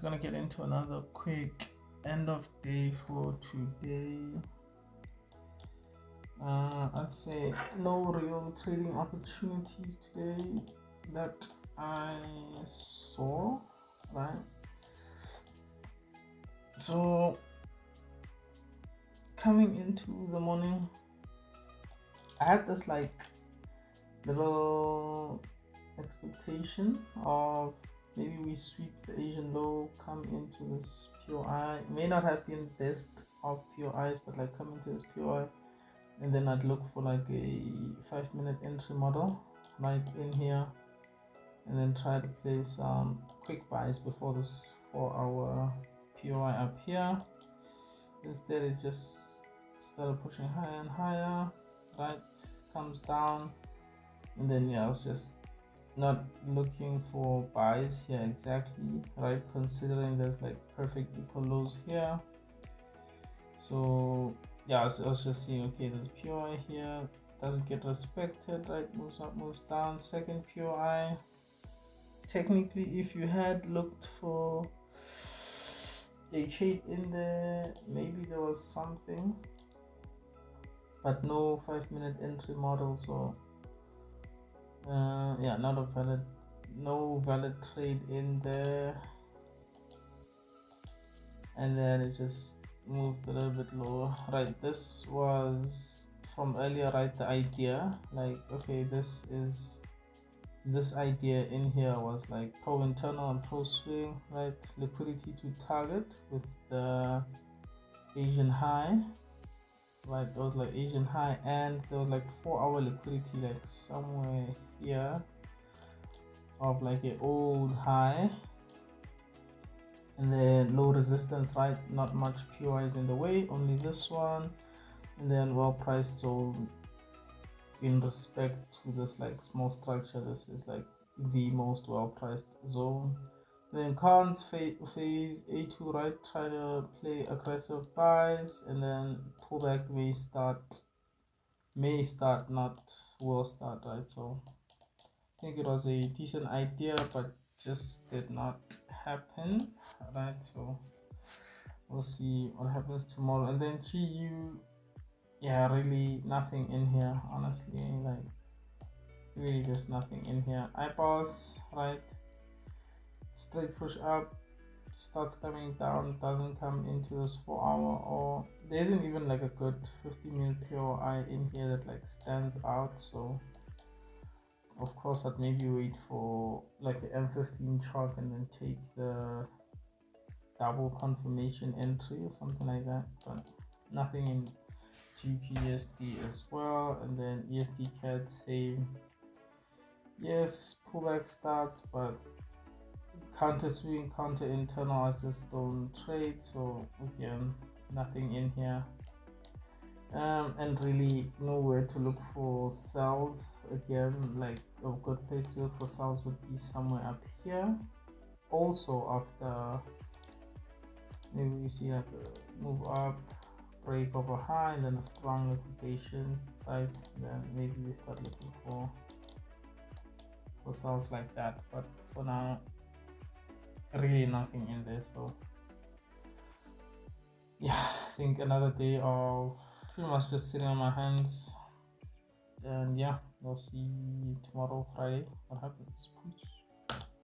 gonna get into another quick end of day for today. I'd say no real trading opportunities today that I saw, right? So coming into the morning, I had this like little expectation of maybe we sweep the Asian low, come into this POI. May not have been best of POIs, but like come into this POI, and then I'd look for like a 5-minute entry model right in here, and then try to play some quick buys before this 4-hour POI up here. Instead, it just started pushing higher and higher, right? Comes down, and then I was just not looking for buys here exactly, right? Considering there's like perfect equal lows here. So I was just seeing, okay, there's POI here, doesn't get respected, right? Moves up, moves down. Second POI. Technically, if you had looked for a shade in there, maybe there was something, but no 5-minute entry model. So not a valid, no valid trade in there. And then it just moved a little bit lower, right? This was from earlier, right? The idea, like, okay, this idea in here was like pro internal and pro swing, right? Liquidity to target with the Asian high, right? There was like Asian high, and there was like 4-hour liquidity like somewhere here of like an old high, and then low resistance, right? Not much POIs in the way, only this one, and then well priced zone. In respect to this like small structure, this is like the most well priced zone. Then cons phase A2, right? Try to play aggressive buys, and then pullback may start, not will start, right? So I think it was a decent idea, but just did not happen, right? So we'll see what happens tomorrow. And then GU, really nothing in here, honestly, like really just nothing in here. IPOS, right? Straight push up, starts coming down, doesn't come into this 4-hour, or there isn't even like a good 50-minute POI in here that like stands out. So of course I'd maybe wait for like the M15 chart and then take the double confirmation entry or something like that, but nothing in GPUSD as well. And then ESD CAD, same. Yes, pullback starts, but counter swing, counter internal, I just don't trade. So again, nothing in here. And really nowhere to look for sells. Again, like a good place to look for sells would be somewhere up here. Also after maybe we see like a move up, break over high, and then a strong liquidation type, then maybe we start looking for sells like that. But for now, really nothing in there. So I think another day of pretty much just sitting on my hands, and we'll see tomorrow, Friday, what happens.